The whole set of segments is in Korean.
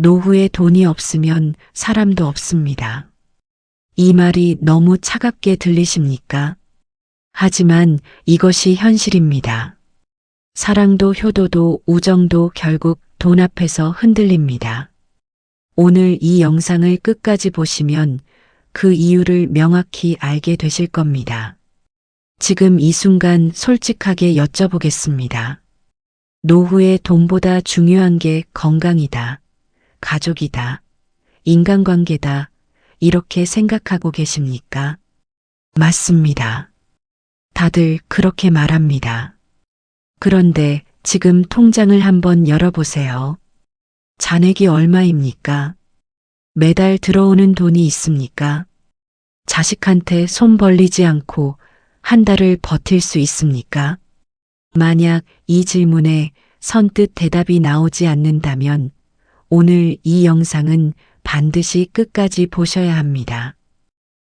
노후에 돈이 없으면 사람도 없습니다. 이 말이 너무 차갑게 들리십니까? 하지만 이것이 현실입니다. 사랑도 효도도 우정도 결국 돈 앞에서 흔들립니다. 오늘 이 영상을 끝까지 보시면 그 이유를 명확히 알게 되실 겁니다. 지금 이 순간 솔직하게 여쭤보겠습니다. 노후에 돈보다 중요한 게 건강이다, 가족이다, 인간관계다, 이렇게 생각하고 계십니까? 맞습니다. 다들 그렇게 말합니다. 그런데 지금 통장을 한번 열어보세요. 잔액이 얼마입니까? 매달 들어오는 돈이 있습니까? 자식한테 손 벌리지 않고 한 달을 버틸 수 있습니까? 만약 이 질문에 선뜻 대답이 나오지 않는다면 오늘 이 영상은 반드시 끝까지 보셔야 합니다.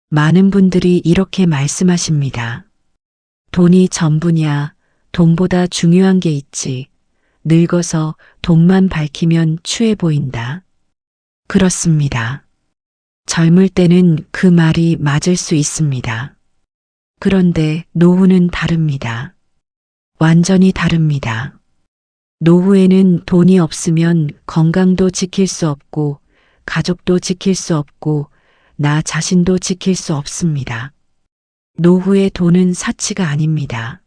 많은 분들이 이렇게 말씀하십니다. 돈이 전부냐, 돈보다 중요한 게 있지. 늙어서 돈만 밝히면 추해 보인다. 그렇습니다. 젊을 때는 그 말이 맞을 수 있습니다. 그런데 노후는 다릅니다. 완전히 다릅니다. 노후에는 돈이 없으면 건강도 지킬 수 없고 가족도 지킬 수 없고 나 자신도 지킬 수 없습니다. 노후의 돈은 사치가 아닙니다.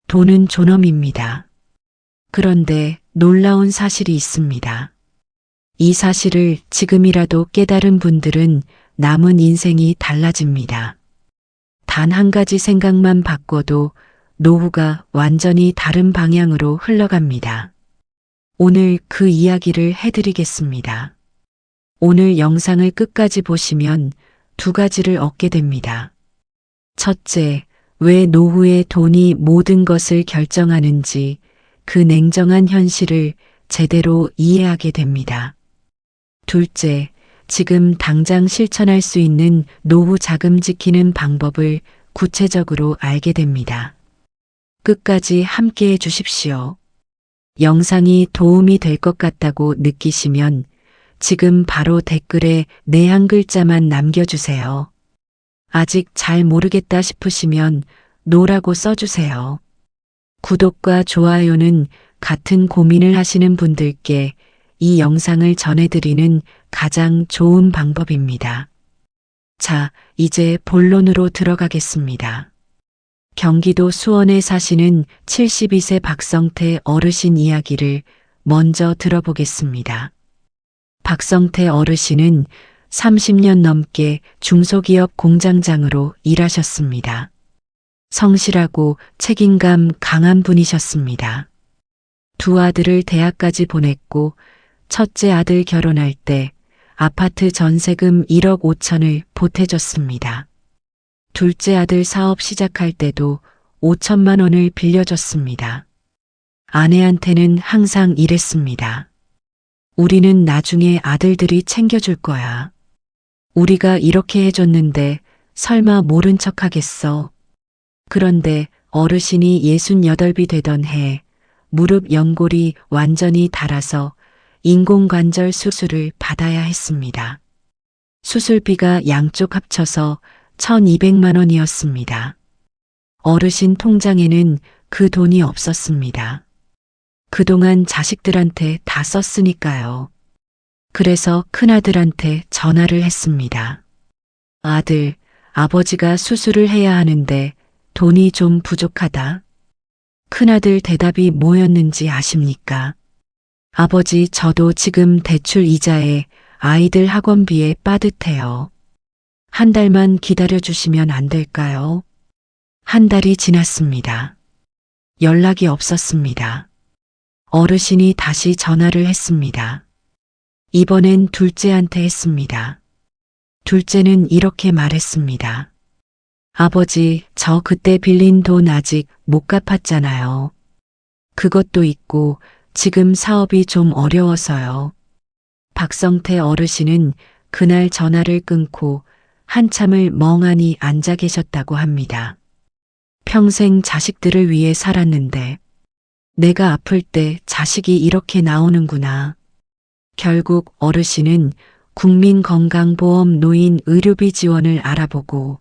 돈은 존엄입니다. 그런데 놀라운 사실이 있습니다. 이 사실을 지금이라도 깨달은 분들은 남은 인생이 달라집니다. 단 한 가지 생각만 바꿔도 노후가 완전히 다른 방향으로 흘러갑니다. 오늘 그 이야기를 해드리겠습니다. 오늘 영상을 끝까지 보시면 두 가지를 얻게 됩니다. 첫째, 왜 노후에 돈이 모든 것을 결정하는지 그 냉정한 현실을 제대로 이해하게 됩니다. 둘째, 지금 당장 실천할 수 있는 노후 자금 지키는 방법을 구체적으로 알게 됩니다. 끝까지 함께 해 주십시오. 영상이 도움이 될 것 같다고 느끼시면 지금 바로 댓글에 네 한 글자만 남겨주세요. 아직 잘 모르겠다 싶으시면 노라고 써주세요. 구독과 좋아요는 같은 고민을 하시는 분들께 이 영상을 전해드리는 가장 좋은 방법입니다. 자, 이제 본론으로 들어가겠습니다. 경기도 수원에 사시는 72세 박성태 어르신 이야기를 먼저 들어보겠습니다. 박성태 어르신은 30년 넘게 중소기업 공장장으로 일하셨습니다. 성실하고 책임감 강한 분이셨습니다. 두 아들을 대학까지 보냈고 첫째 아들 결혼할 때 아파트 전세금 1억 5천을 보태줬습니다. 둘째 아들 사업 시작할 때도 5천만 원을 빌려줬습니다. 아내한테는 항상 이랬습니다. 우리는 나중에 아들들이 챙겨줄 거야. 우리가 이렇게 해줬는데 설마 모른 척 하겠어. 그런데 어르신이 68이 되던 해 무릎 연골이 완전히 닳아서 인공관절 수술을 받아야 했습니다. 수술비가 양쪽 합쳐서 1,200만 원이었습니다. 어르신 통장에는 그 돈이 없었습니다. 그동안 자식들한테 다 썼으니까요. 그래서 큰아들한테 전화를 했습니다. 아들, 아버지가 수술을 해야 하는데 돈이 좀 부족하다. 큰아들 대답이 뭐였는지 아십니까? 아버지, 저도 지금 대출 이자에 아이들 학원비에 빠듯해요. 한 달만 기다려주시면 안 될까요? 한 달이 지났습니다. 연락이 없었습니다. 어르신이 다시 전화를 했습니다. 이번엔 둘째한테 했습니다. 둘째는 이렇게 말했습니다. 아버지, 저 그때 빌린 돈 아직 못 갚았잖아요. 그것도 있고 지금 사업이 좀 어려워서요. 박성태 어르신은 그날 전화를 끊고 한참을 멍하니 앉아 계셨다고 합니다. 평생 자식들을 위해 살았는데 내가 아플 때 자식이 이렇게 나오는구나. 결국 어르신은 국민건강보험 노인 의료비 지원을 알아보고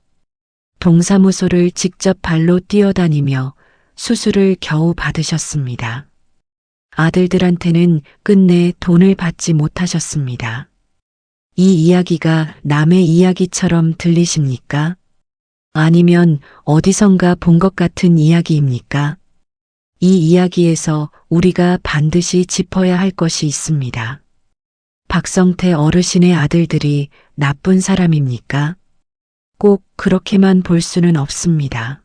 동사무소를 직접 발로 뛰어다니며 수술을 겨우 받으셨습니다. 아들들한테는 끝내 돈을 받지 못하셨습니다. 이 이야기가 남의 이야기처럼 들리십니까? 아니면 어디선가 본 것 같은 이야기입니까? 이 이야기에서 우리가 반드시 짚어야 할 것이 있습니다. 박성태 어르신의 아들들이 나쁜 사람입니까? 꼭 그렇게만 볼 수는 없습니다.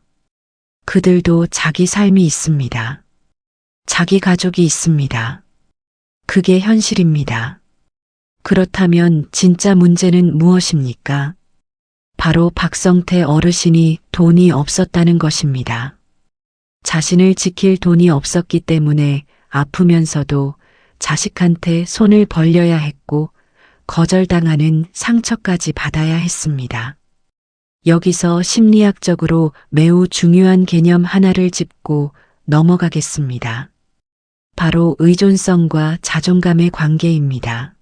그들도 자기 삶이 있습니다. 자기 가족이 있습니다. 그게 현실입니다. 그렇다면 진짜 문제는 무엇입니까? 바로 박성태 어르신이 돈이 없었다는 것입니다. 자신을 지킬 돈이 없었기 때문에 아프면서도 자식한테 손을 벌려야 했고 거절당하는 상처까지 받아야 했습니다. 여기서 심리학적으로 매우 중요한 개념 하나를 짚고 넘어가겠습니다. 바로 의존성과 자존감의 관계입니다.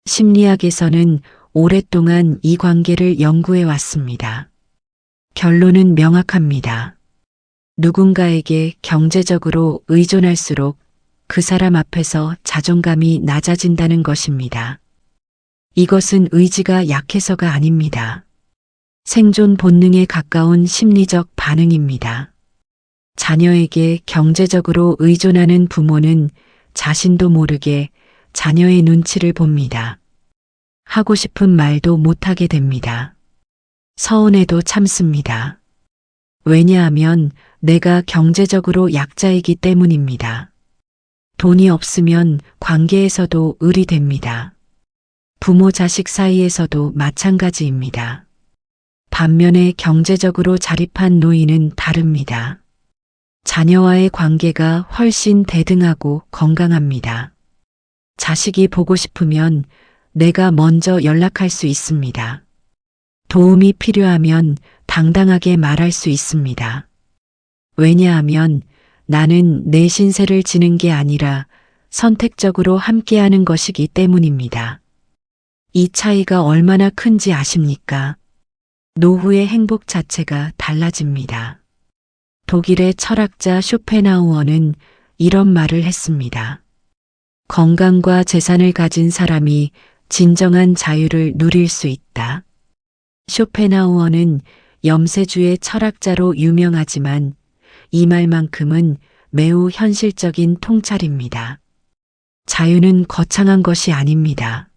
심리학에서는 오랫동안 이 관계를 연구해 왔습니다. 결론은 명확합니다. 누군가에게 경제적으로 의존할수록 그 사람 앞에서 자존감이 낮아진다는 것입니다. 이것은 의지가 약해서가 아닙니다. 생존 본능에 가까운 심리적 반응입니다. 자녀에게 경제적으로 의존하는 부모는 자신도 모르게 자녀의 눈치를 봅니다. 하고 싶은 말도 못하게 됩니다. 서운해도 참습니다. 왜냐하면 내가 경제적으로 약자이기 때문입니다. 돈이 없으면 관계에서도 을이 됩니다. 부모 자식 사이에서도 마찬가지입니다. 반면에 경제적으로 자립한 노인은 다릅니다. 자녀와의 관계가 훨씬 대등하고 건강합니다. 자식이 보고 싶으면 내가 먼저 연락할 수 있습니다. 도움이 필요하면 당당하게 말할 수 있습니다. 왜냐하면 나는 내 신세를 지는 게 아니라 선택적으로 함께하는 것이기 때문입니다. 이 차이가 얼마나 큰지 아십니까? 노후의 행복 자체가 달라집니다. 독일의 철학자 쇼펜하우어는 이런 말을 했습니다. 건강과 재산을 가진 사람이 진정한 자유를 누릴 수 있다. 쇼펜하우어는 염세주의 철학자로 유명하지만 이 말만큼은 매우 현실적인 통찰입니다. 자유는 거창한 것이 아닙니다.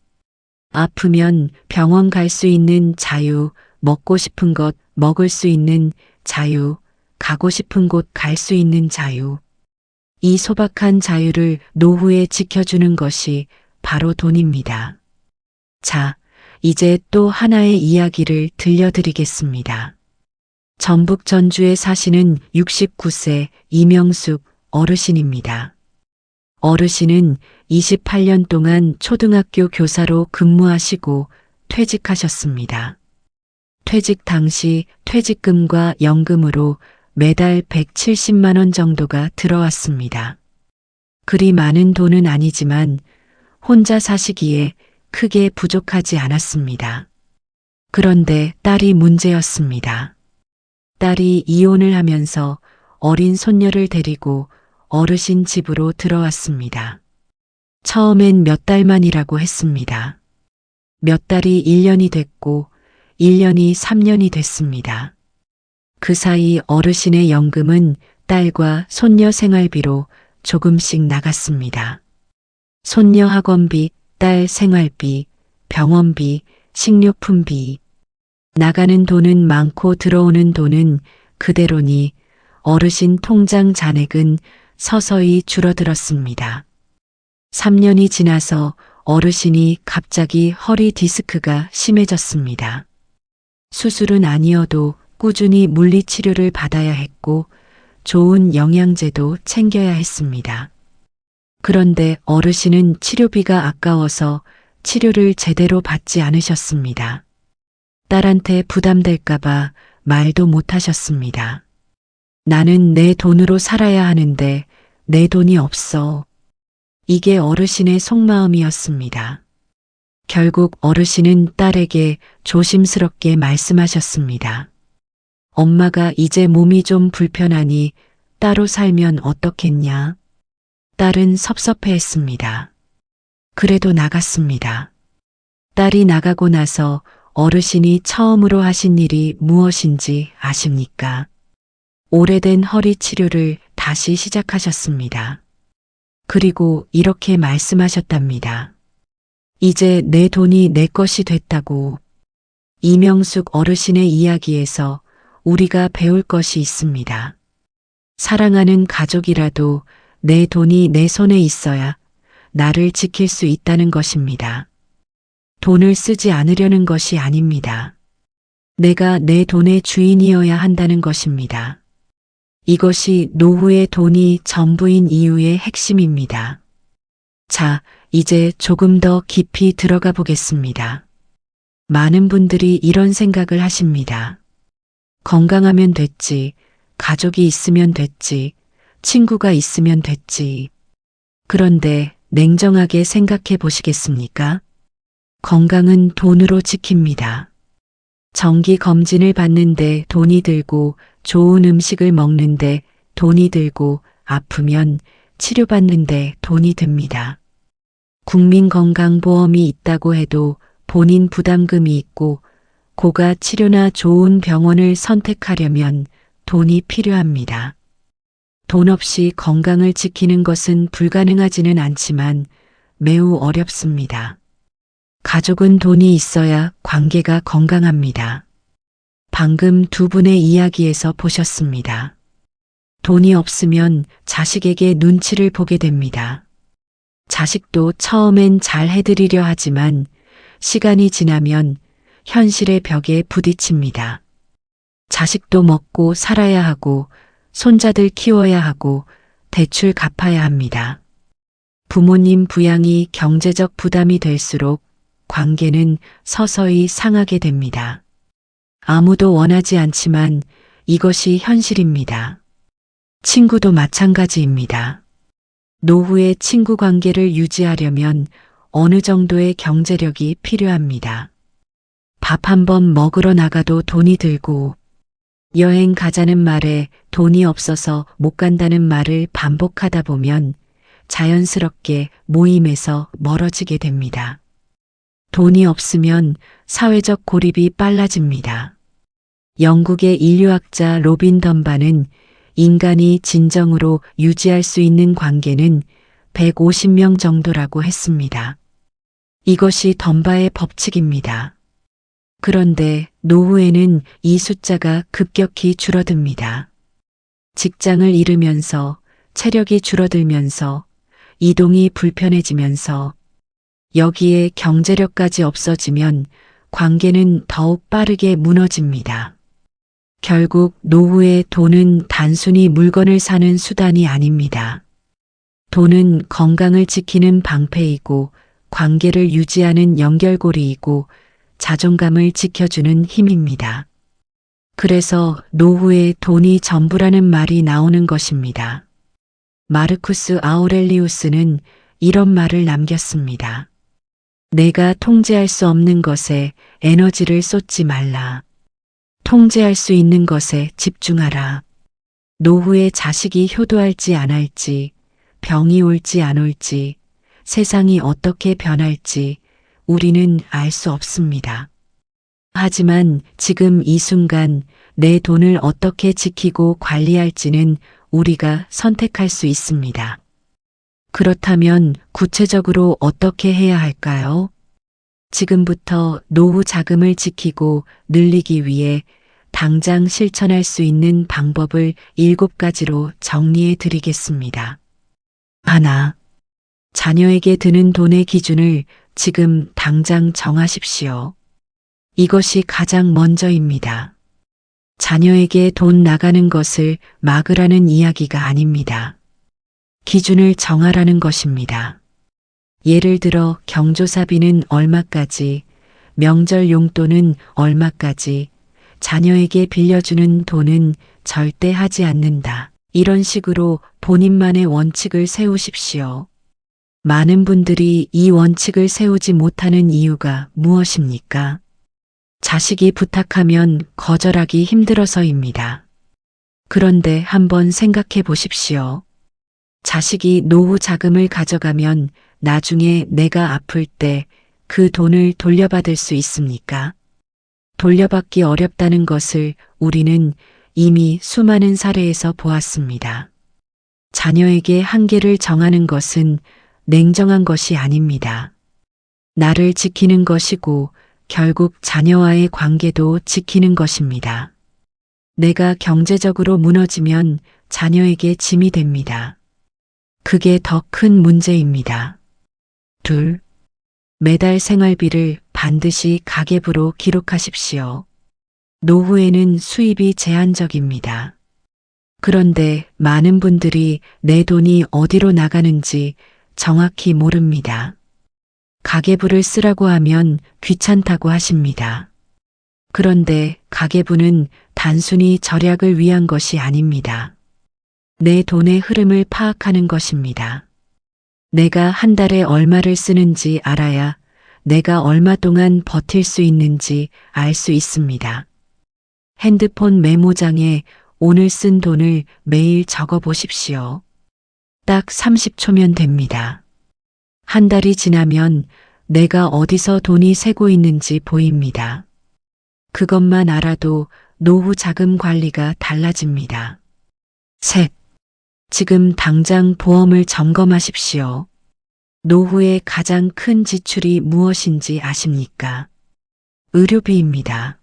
아프면 병원 갈 수 있는 자유, 먹고 싶은 것 먹을 수 있는 자유, 가고 싶은 곳 갈 수 있는 자유. 이 소박한 자유를 노후에 지켜주는 것이 바로 돈입니다. 자, 이제 또 하나의 이야기를 들려드리겠습니다. 전북 전주에 사시는 69세 이명숙 어르신입니다. 어르신은 28년 동안 초등학교 교사로 근무하시고 퇴직하셨습니다. 퇴직 당시 퇴직금과 연금으로 매달 170만 원 정도가 들어왔습니다. 그리 많은 돈은 아니지만 혼자 사시기에 크게 부족하지 않았습니다. 그런데 딸이 문제였습니다. 딸이 이혼을 하면서 어린 손녀를 데리고 어르신 집으로 들어왔습니다. 처음엔 몇 달만이라고 했습니다. 몇 달이 1년이 됐고 1년이 3년이 됐습니다. 그 사이 어르신의 연금은 딸과 손녀 생활비로 조금씩 나갔습니다. 손녀 학원비, 딸 생활비, 병원비, 식료품비. 나가는 돈은 많고 들어오는 돈은 그대로니 어르신 통장 잔액은 서서히 줄어들었습니다. 3년이 지나서 어르신이 갑자기 허리 디스크가 심해졌습니다. 수술은 아니어도 꾸준히 물리치료를 받아야 했고 좋은 영양제도 챙겨야 했습니다. 그런데 어르신은 치료비가 아까워서 치료를 제대로 받지 않으셨습니다. 딸한테 부담될까봐 말도 못하셨습니다. 나는 내 돈으로 살아야 하는데 내 돈이 없어. 이게 어르신의 속마음이었습니다. 결국 어르신은 딸에게 조심스럽게 말씀하셨습니다. 엄마가 이제 몸이 좀 불편하니 따로 살면 어떻겠냐? 딸은 섭섭해했습니다. 그래도 나갔습니다. 딸이 나가고 나서 어르신이 처음으로 하신 일이 무엇인지 아십니까? 오래된 허리 치료를 다시 시작하셨습니다. 그리고 이렇게 말씀하셨답니다. 이제 내 돈이 내 것이 됐다고. 이명숙 어르신의 이야기에서 우리가 배울 것이 있습니다. 사랑하는 가족이라도 내 돈이 내 손에 있어야 나를 지킬 수 있다는 것입니다. 돈을 쓰지 않으려는 것이 아닙니다. 내가 내 돈의 주인이어야 한다는 것입니다. 이것이 노후의 돈이 전부인 이유의 핵심입니다. 자, 이제 조금 더 깊이 들어가 보겠습니다. 많은 분들이 이런 생각을 하십니다. 건강하면 됐지, 가족이 있으면 됐지, 친구가 있으면 됐지. 그런데 냉정하게 생각해 보시겠습니까? 건강은 돈으로 지킵니다. 정기 검진을 받는데 돈이 들고 좋은 음식을 먹는데 돈이 들고 아프면 치료받는데 돈이 듭니다. 국민건강보험이 있다고 해도 본인 부담금이 있고 고가 치료나 좋은 병원을 선택하려면 돈이 필요합니다. 돈 없이 건강을 지키는 것은 불가능하지는 않지만 매우 어렵습니다. 가족은 돈이 있어야 관계가 건강합니다. 방금 두 분의 이야기에서 보셨습니다. 돈이 없으면 자식에게 눈치를 보게 됩니다. 자식도 처음엔 잘 해드리려 하지만 시간이 지나면 현실의 벽에 부딪힙니다. 자식도 먹고 살아야 하고 손자들 키워야 하고 대출 갚아야 합니다. 부모님 부양이 경제적 부담이 될수록 관계는 서서히 상하게 됩니다. 아무도 원하지 않지만 이것이 현실입니다. 친구도 마찬가지입니다. 노후의 친구 관계를 유지하려면 어느 정도의 경제력이 필요합니다. 밥 한 번 먹으러 나가도 돈이 들고 여행 가자는 말에 돈이 없어서 못 간다는 말을 반복하다 보면 자연스럽게 모임에서 멀어지게 됩니다. 돈이 없으면 사회적 고립이 빨라집니다. 영국의 인류학자 로빈 덤바는 인간이 진정으로 유지할 수 있는 관계는 150명 정도라고 했습니다. 이것이 덤바의 법칙입니다. 그런데 노후에는 이 숫자가 급격히 줄어듭니다. 직장을 잃으면서 체력이 줄어들면서 이동이 불편해지면서 여기에 경제력까지 없어지면 관계는 더욱 빠르게 무너집니다. 결국 노후의 돈은 단순히 물건을 사는 수단이 아닙니다. 돈은 건강을 지키는 방패이고 관계를 유지하는 연결고리이고 자존감을 지켜주는 힘입니다. 그래서 노후에 돈이 전부라는 말이 나오는 것입니다. 마르쿠스 아우렐리우스는 이런 말을 남겼습니다. 내가 통제할 수 없는 것에 에너지를 쏟지 말라. 통제할 수 있는 것에 집중하라. 노후에 자식이 효도할지 안 할지, 병이 올지 안 올지, 세상이 어떻게 변할지 우리는 알 수 없습니다. 하지만 지금 이 순간 내 돈을 어떻게 지키고 관리할지는 우리가 선택할 수 있습니다. 그렇다면 구체적으로 어떻게 해야 할까요? 지금부터 노후 자금을 지키고 늘리기 위해 당장 실천할 수 있는 방법을 7가지로 정리해 드리겠습니다. 하나, 자녀에게 드는 돈의 기준을 지금 당장 정하십시오. 이것이 가장 먼저입니다. 자녀에게 돈 나가는 것을 막으라는 이야기가 아닙니다. 기준을 정하라는 것입니다. 예를 들어 경조사비는 얼마까지, 명절 용돈은 얼마까지, 자녀에게 빌려주는 돈은 절대 하지 않는다. 이런 식으로 본인만의 원칙을 세우십시오. 많은 분들이 이 원칙을 세우지 못하는 이유가 무엇입니까? 자식이 부탁하면 거절하기 힘들어서입니다. 그런데 한번 생각해 보십시오. 자식이 노후 자금을 가져가면 나중에 내가 아플 때 그 돈을 돌려받을 수 있습니까? 돌려받기 어렵다는 것을 우리는 이미 수많은 사례에서 보았습니다. 자녀에게 한계를 정하는 것은 냉정한 것이 아닙니다. 나를 지키는 것이고 결국 자녀와의 관계도 지키는 것입니다. 내가 경제적으로 무너지면 자녀에게 짐이 됩니다. 그게 더 큰 문제입니다. 둘, 매달 생활비를 반드시 가계부로 기록하십시오. 노후에는 수입이 제한적입니다. 그런데 많은 분들이 내 돈이 어디로 나가는지 정확히 모릅니다. 가계부를 쓰라고 하면 귀찮다고 하십니다. 그런데 가계부는 단순히 절약을 위한 것이 아닙니다. 내 돈의 흐름을 파악하는 것입니다. 내가 한 달에 얼마를 쓰는지 알아야 내가 얼마 동안 버틸 수 있는지 알 수 있습니다. 핸드폰 메모장에 오늘 쓴 돈을 매일 적어 보십시오. 딱 30초면 됩니다. 한 달이 지나면 내가 어디서 돈이 새고 있는지 보입니다. 그것만 알아도 노후 자금 관리가 달라집니다. 셋, 지금 당장 보험을 점검하십시오. 노후의 가장 큰 지출이 무엇인지 아십니까? 의료비입니다.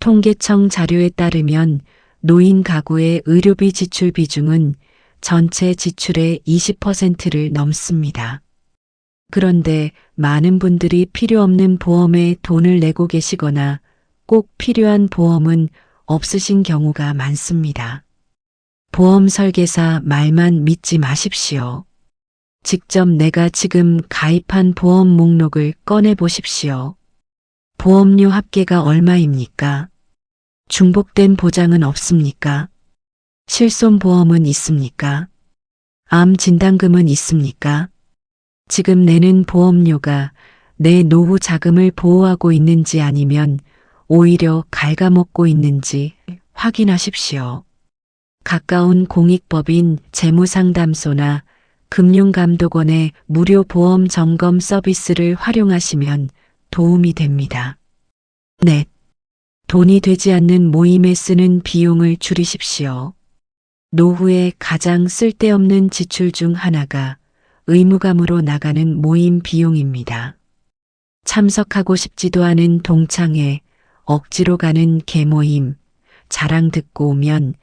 통계청 자료에 따르면 노인 가구의 의료비 지출 비중은 전체 지출의 20%를 넘습니다. 그런데 많은 분들이 필요 없는 보험에 돈을 내고 계시거나 꼭 필요한 보험은 없으신 경우가 많습니다. 보험 설계사 말만 믿지 마십시오. 직접 내가 지금 가입한 보험 목록을 꺼내 보십시오. 보험료 합계가 얼마입니까? 중복된 보장은 없습니까? 실손보험은 있습니까? 암 진단금은 있습니까? 지금 내는 보험료가 내 노후 자금을 보호하고 있는지 아니면 오히려 갉아먹고 있는지 확인하십시오. 가까운 공익법인 재무상담소나 금융감독원의 무료 보험 점검 서비스를 활용하시면 도움이 됩니다. 넷. 돈이 되지 않는 모임에 쓰는 비용을 줄이십시오. 노후에 가장 쓸데없는 지출 중 하나가 의무감으로 나가는 모임 비용입니다. 참석하고 싶지도 않은 동창회, 억지로 가는 개모임, 자랑 듣고 오면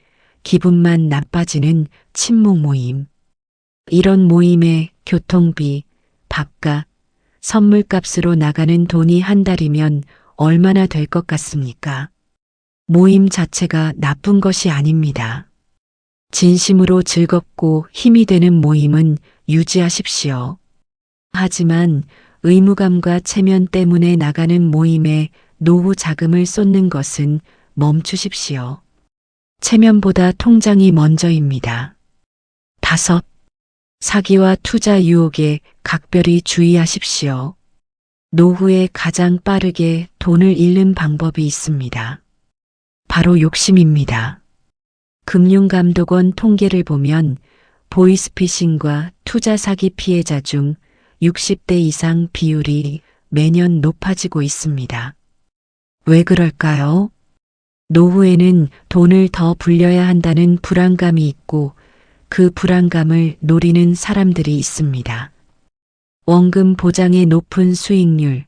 기분만 나빠지는 친목 모임. 이런 모임에 교통비, 밥값, 선물값으로 나가는 돈이 한 달이면 얼마나 될 것 같습니까? 모임 자체가 나쁜 것이 아닙니다. 진심으로 즐겁고 힘이 되는 모임은 유지하십시오. 하지만 의무감과 체면 때문에 나가는 모임에 노후 자금을 쏟는 것은 멈추십시오. 체면보다 통장이 먼저입니다. 5. 사기와 투자 유혹에 각별히 주의하십시오. 노후에 가장 빠르게 돈을 잃는 방법이 있습니다. 바로 욕심입니다. 금융감독원 통계를 보면 보이스피싱과 투자 사기 피해자 중 60대 이상 비율이 매년 높아지고 있습니다. 왜 그럴까요? 노후에는 돈을 더 불려야 한다는 불안감이 있고 그 불안감을 노리는 사람들이 있습니다. 원금 보장의 높은 수익률,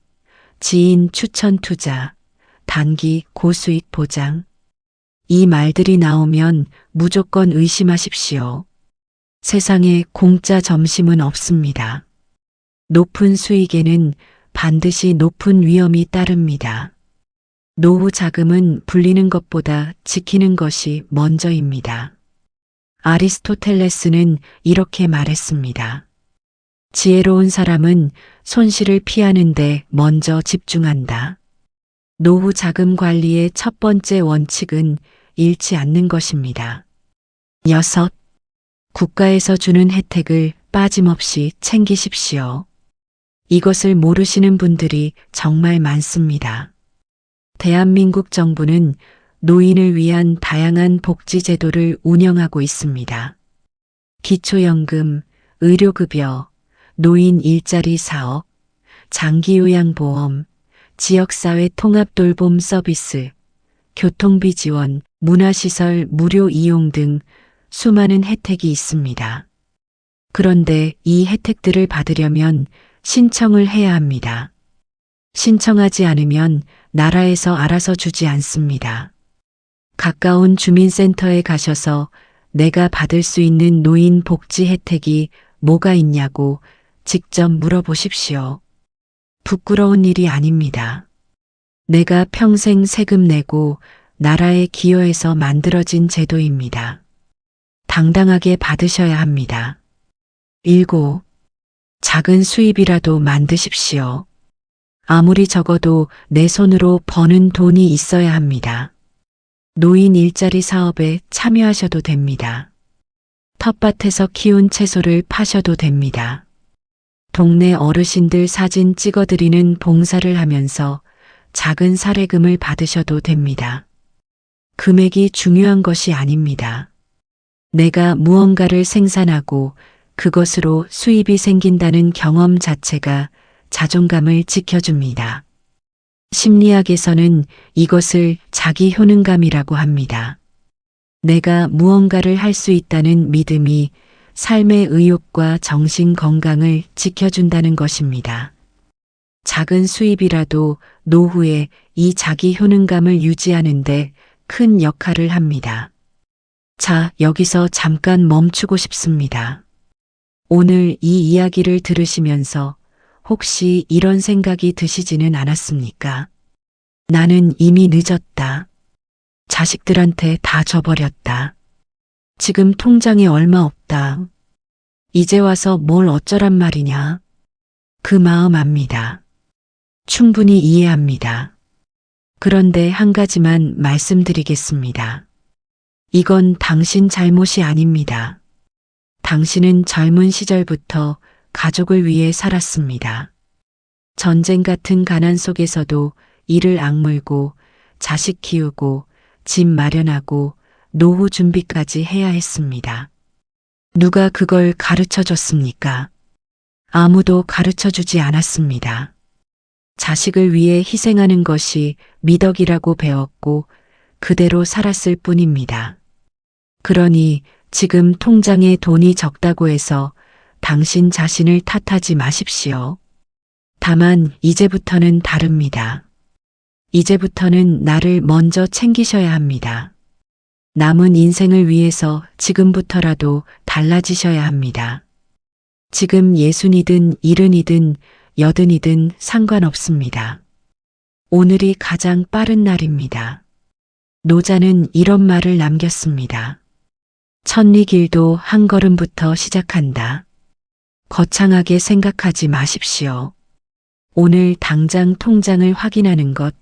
지인 추천 투자, 단기 고수익 보장. 이 말들이 나오면 무조건 의심하십시오. 세상에 공짜 점심은 없습니다. 높은 수익에는 반드시 높은 위험이 따릅니다. 노후 자금은 불리는 것보다 지키는 것이 먼저입니다. 아리스토텔레스는 이렇게 말했습니다. 지혜로운 사람은 손실을 피하는데 먼저 집중한다. 노후 자금 관리의 첫 번째 원칙은 잃지 않는 것입니다. 6. 국가에서 주는 혜택을 빠짐없이 챙기십시오. 이것을 모르시는 분들이 정말 많습니다. 대한민국 정부는 노인을 위한 다양한 복지 제도를 운영하고 있습니다. 기초연금, 의료급여, 노인 일자리 사업, 장기요양보험, 지역사회 통합돌봄 서비스, 교통비 지원, 문화시설 무료 이용 등 수많은 혜택이 있습니다. 그런데 이 혜택들을 받으려면 신청을 해야 합니다. 신청하지 않으면 나라에서 알아서 주지 않습니다. 가까운 주민센터에 가셔서 내가 받을 수 있는 노인 복지 혜택이 뭐가 있냐고 직접 물어보십시오. 부끄러운 일이 아닙니다. 내가 평생 세금 내고 나라에 기여해서 만들어진 제도입니다. 당당하게 받으셔야 합니다. 7. 작은 수입이라도 만드십시오. 아무리 적어도 내 손으로 버는 돈이 있어야 합니다. 노인 일자리 사업에 참여하셔도 됩니다. 텃밭에서 키운 채소를 파셔도 됩니다. 동네 어르신들 사진 찍어드리는 봉사를 하면서 작은 사례금을 받으셔도 됩니다. 금액이 중요한 것이 아닙니다. 내가 무언가를 생산하고 그것으로 수입이 생긴다는 경험 자체가 자존감을 지켜줍니다. 심리학에서는 이것을 자기 효능감이라고 합니다. 내가 무언가를 할 수 있다는 믿음이 삶의 의욕과 정신 건강을 지켜준다는 것입니다. 작은 수입이라도 노후에 이 자기 효능감을 유지하는데 큰 역할을 합니다. 자, 여기서 잠깐 멈추고 싶습니다. 오늘 이 이야기를 들으시면서 혹시 이런 생각이 드시지는 않았습니까? 나는 이미 늦었다. 자식들한테 다 줘버렸다. 지금 통장에 얼마 없다. 이제 와서 뭘 어쩌란 말이냐. 그 마음 압니다. 충분히 이해합니다. 그런데 한 가지만 말씀드리겠습니다. 이건 당신 잘못이 아닙니다. 당신은 젊은 시절부터 가족을 위해 살았습니다. 전쟁 같은 가난 속에서도 이를 악물고 자식 키우고 집 마련하고 노후 준비까지 해야 했습니다. 누가 그걸 가르쳐 줬습니까? 아무도 가르쳐 주지 않았습니다. 자식을 위해 희생하는 것이 미덕이라고 배웠고 그대로 살았을 뿐입니다. 그러니 지금 통장에 돈이 적다고 해서 당신 자신을 탓하지 마십시오. 다만 이제부터는 다릅니다. 이제부터는 나를 먼저 챙기셔야 합니다. 남은 인생을 위해서 지금부터라도 달라지셔야 합니다. 지금 60이든 70이든 80이든 상관없습니다. 오늘이 가장 빠른 날입니다. 노자는 이런 말을 남겼습니다. 천리길도 한 걸음부터 시작한다. 거창하게 생각하지 마십시오. 오늘 당장 통장을 확인하는 것,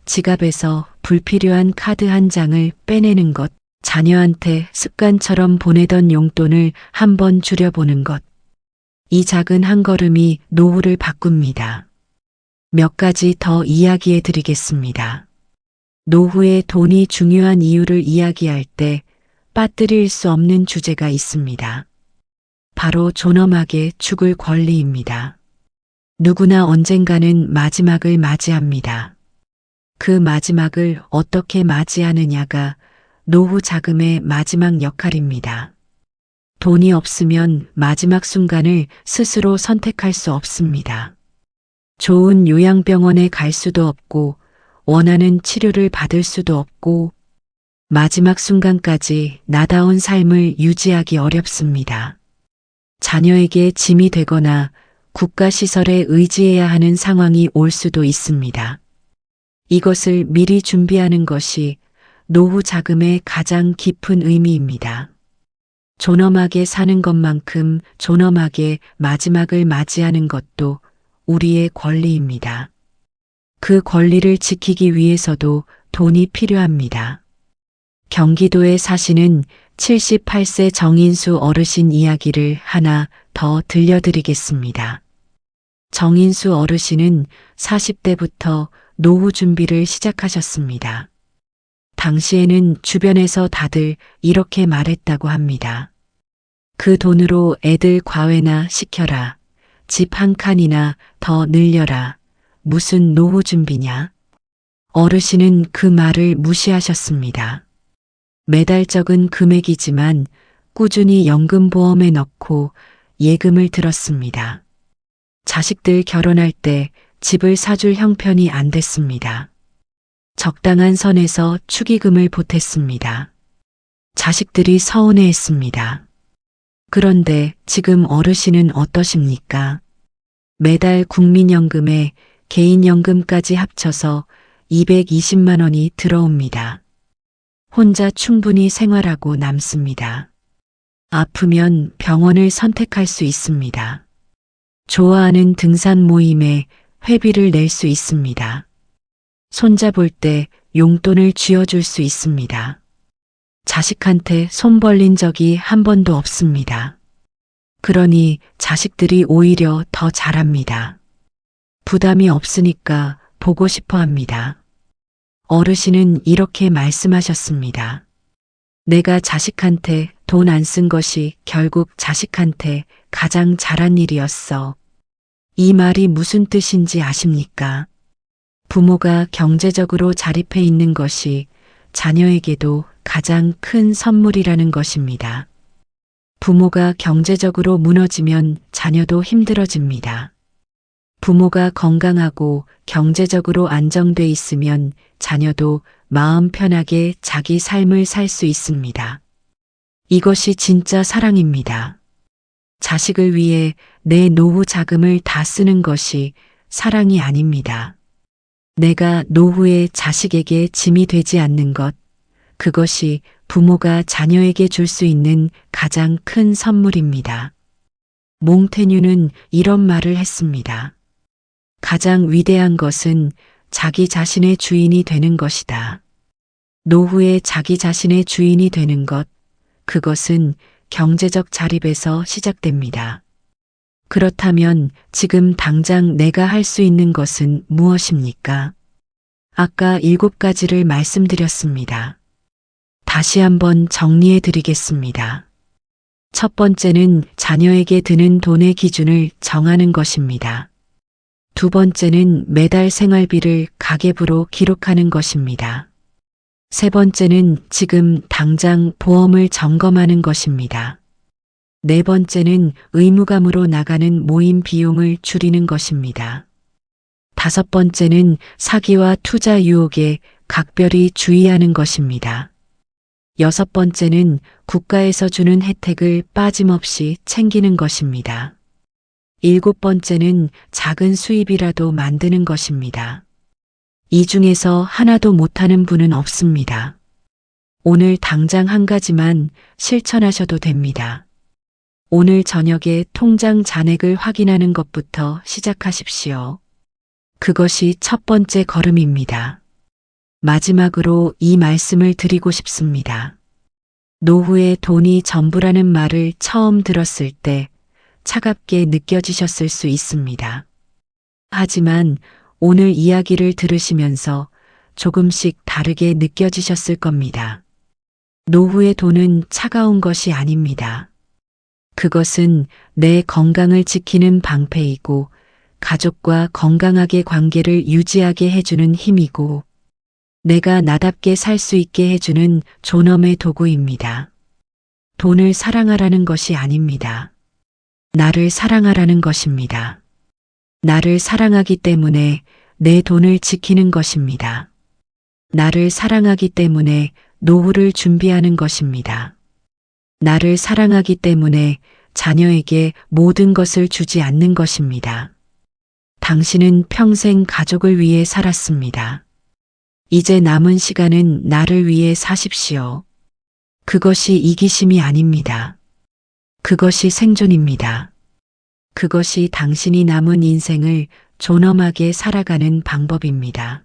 지갑에서 불필요한 카드 한 장을 빼내는 것, 자녀한테 습관처럼 보내던 용돈을 한번 줄여보는 것. 이 작은 한 걸음이 노후를 바꿉니다. 몇 가지 더 이야기해 드리겠습니다. 노후에 돈이 중요한 이유를 이야기할 때 빠뜨릴 수 없는 주제가 있습니다. 바로 존엄하게 죽을 권리입니다. 누구나 언젠가는 마지막을 맞이합니다. 그 마지막을 어떻게 맞이하느냐가 노후 자금의 마지막 역할입니다. 돈이 없으면 마지막 순간을 스스로 선택할 수 없습니다. 좋은 요양병원에 갈 수도 없고 원하는 치료를 받을 수도 없고 마지막 순간까지 나다운 삶을 유지하기 어렵습니다. 자녀에게 짐이 되거나 국가시설에 의지해야 하는 상황이 올 수도 있습니다. 이것을 미리 준비하는 것이 노후 자금의 가장 깊은 의미입니다. 존엄하게 사는 것만큼 존엄하게 마지막을 맞이하는 것도 우리의 권리입니다. 그 권리를 지키기 위해서도 돈이 필요합니다. 경기도에 사시는 78세 정인수 어르신 이야기를 하나 더 들려드리겠습니다. 정인수 어르신은 40대부터 노후 준비를 시작하셨습니다. 당시에는 주변에서 다들 이렇게 말했다고 합니다. 그 돈으로 애들 과외나 시켜라. 집 한 칸이나 더 늘려라. 무슨 노후 준비냐? 어르신은 그 말을 무시하셨습니다. 매달 적은 금액이지만 꾸준히 연금보험에 넣고 예금을 들었습니다. 자식들 결혼할 때 집을 사줄 형편이 안 됐습니다. 적당한 선에서 축의금을 보탰습니다. 자식들이 서운해했습니다. 그런데 지금 어르신은 어떠십니까? 매달 국민연금에 개인연금까지 합쳐서 220만 원이 들어옵니다. 혼자 충분히 생활하고 남습니다. 아프면 병원을 선택할 수 있습니다. 좋아하는 등산 모임에 회비를 낼 수 있습니다. 손자 볼 때 용돈을 쥐어줄 수 있습니다. 자식한테 손 벌린 적이 한 번도 없습니다. 그러니 자식들이 오히려 더 잘합니다. 부담이 없으니까 보고 싶어 합니다. 어르신은 이렇게 말씀하셨습니다. 내가 자식한테 돈 안 쓴 것이 결국 자식한테 가장 잘한 일이었어. 이 말이 무슨 뜻인지 아십니까? 부모가 경제적으로 자립해 있는 것이 자녀에게도 가장 큰 선물이라는 것입니다. 부모가 경제적으로 무너지면 자녀도 힘들어집니다. 부모가 건강하고 경제적으로 안정돼 있으면 자녀도 마음 편하게 자기 삶을 살 수 있습니다. 이것이 진짜 사랑입니다. 자식을 위해 내 노후 자금을 다 쓰는 것이 사랑이 아닙니다. 내가 노후에 자식에게 짐이 되지 않는 것, 그것이 부모가 자녀에게 줄 수 있는 가장 큰 선물입니다. 몽테뉴는 이런 말을 했습니다. 가장 위대한 것은 자기 자신의 주인이 되는 것이다. 노후에 자기 자신의 주인이 되는 것, 그것은 경제적 자립에서 시작됩니다. 그렇다면 지금 당장 내가 할 수 있는 것은 무엇입니까? 아까 7가지를 말씀드렸습니다. 다시 한번 정리해 드리겠습니다. 첫 번째는 자녀에게 드는 돈의 기준을 정하는 것입니다. 두 번째는 매달 생활비를 가계부로 기록하는 것입니다. 세 번째는 지금 당장 보험을 점검하는 것입니다. 네 번째는 의무감으로 나가는 모임 비용을 줄이는 것입니다. 다섯 번째는 사기와 투자 유혹에 각별히 주의하는 것입니다. 여섯 번째는 국가에서 주는 혜택을 빠짐없이 챙기는 것입니다. 일곱 번째는 작은 수입이라도 만드는 것입니다. 이 중에서 하나도 못하는 분은 없습니다. 오늘 당장 한 가지만 실천하셔도 됩니다. 오늘 저녁에 통장 잔액을 확인하는 것부터 시작하십시오. 그것이 첫 번째 걸음입니다. 마지막으로 이 말씀을 드리고 싶습니다. 노후에 돈이 전부라는 말을 처음 들었을 때 차갑게 느껴지셨을 수 있습니다. 하지만 오늘 이야기를 들으시면서 조금씩 다르게 느껴지셨을 겁니다. 노후의 돈은 차가운 것이 아닙니다. 그것은 내 건강을 지키는 방패이고 가족과 건강하게 관계를 유지하게 해주는 힘이고 내가 나답게 살 수 있게 해주는 존엄의 도구입니다. 돈을 사랑하라는 것이 아닙니다. 나를 사랑하라는 것입니다. 나를 사랑하기 때문에 내 돈을 지키는 것입니다. 나를 사랑하기 때문에 노후를 준비하는 것입니다. 나를 사랑하기 때문에 자녀에게 모든 것을 주지 않는 것입니다. 당신은 평생 가족을 위해 살았습니다. 이제 남은 시간은 나를 위해 사십시오. 그것이 이기심이 아닙니다. 그것이 생존입니다. 그것이 당신이 남은 인생을 존엄하게 살아가는 방법입니다.